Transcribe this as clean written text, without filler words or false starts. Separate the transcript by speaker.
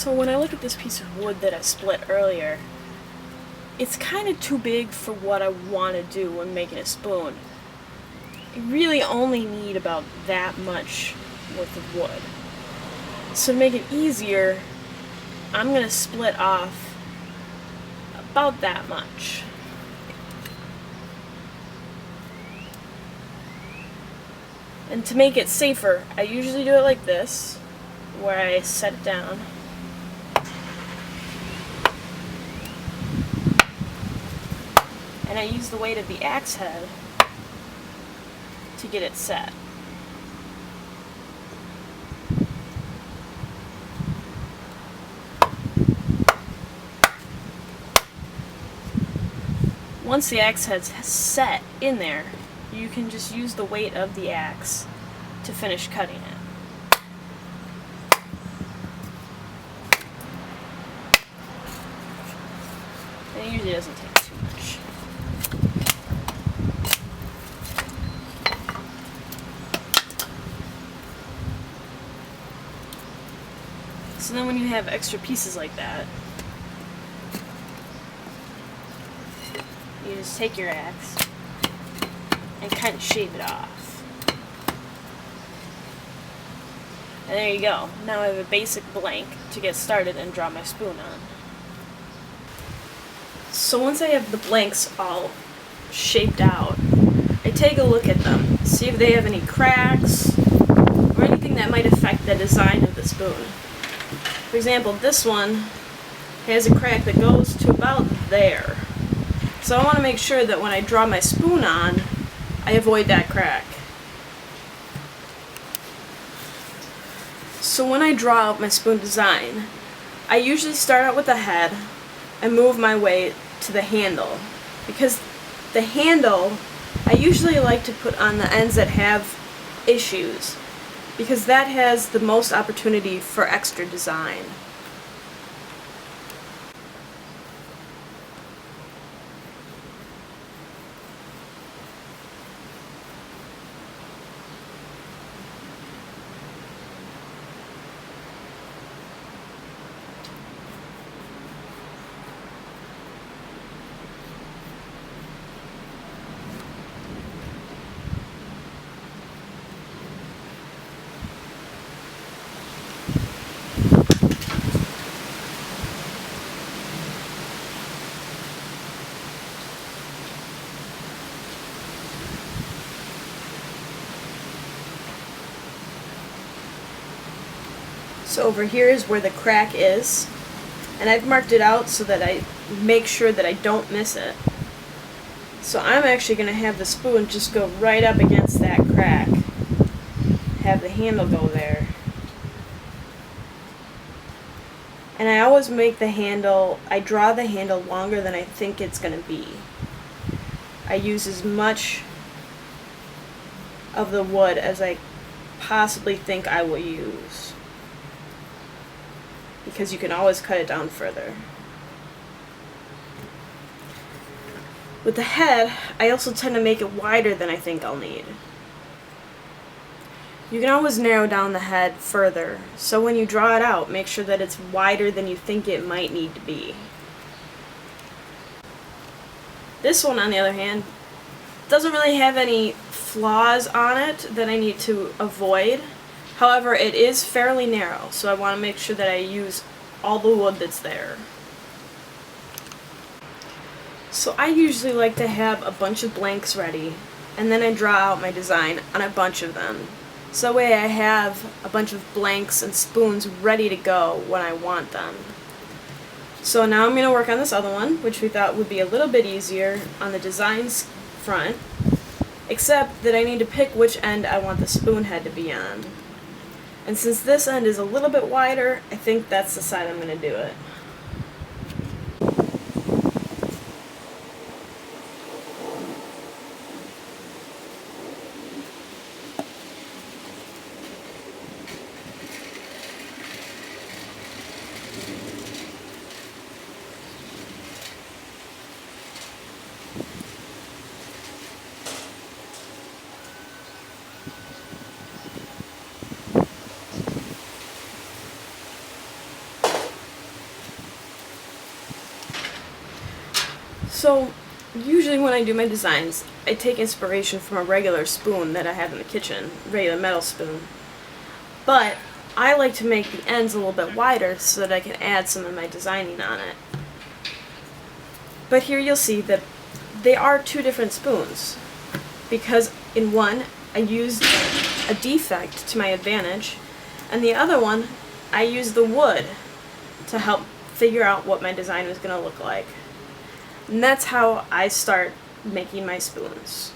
Speaker 1: So when I look at this piece of wood that I split earlier, it's kind of too big for what I want to do when making a spoon. I really only need about that much worth of wood. So to make it easier, I'm going to split off about that much. And to make it safer, I usually do it like this, where I set it down. And I use the weight of the axe head to get it set. Once the axe head's set in there, you can just use the weight of the axe to finish cutting it. And it usually doesn't take too much. So then when you have extra pieces like that, you just take your axe and kind of shave it off. And there you go. Now I have a basic blank to get started and draw my spoon on. So once I have the blanks all shaped out, I take a look at them, see if they have any cracks or anything that might affect the design of the spoon. For example, this one has a crack that goes to about there. So I want to make sure that when I draw my spoon on, I avoid that crack. So when I draw out my spoon design, I usually start out with the head and move my way to the handle. Because the handle, I usually like to put on the ends that have issues, because that has the most opportunity for extra design. So over here is where the crack is, and I've marked it out so that I make sure that I don't miss it. So I'm actually going to have the spoon just go right up against that crack, have the handle go there. And I always make the handle, I draw the handle longer than I think it's going to be. I use as much of the wood as I possibly think I will use, because you can always cut it down further. With the head, I also tend to make it wider than I think I'll need. You can always narrow down the head further, so when you draw it out, make sure that it's wider than you think it might need to be. This one, on the other hand, doesn't really have any flaws on it that I need to avoid. However, it is fairly narrow, so I want to make sure that I use all the wood that's there. So I usually like to have a bunch of blanks ready, and then I draw out my design on a bunch of them. So that way I have a bunch of blanks and spoons ready to go when I want them. So now I'm going to work on this other one, which we thought would be a little bit easier on the designs front, except that I need to pick which end I want the spoon head to be on. And since this end is a little bit wider, I think that's the side I'm going to do it. So, usually when I do my designs, I take inspiration from a regular spoon that I have in the kitchen, regular metal spoon. But I like to make the ends a little bit wider so that I can add some of my designing on it. But here you'll see that they are two different spoons, because in one I used a defect to my advantage, and the other one I used the wood to help figure out what my design was going to look like. And that's how I start making my spoons.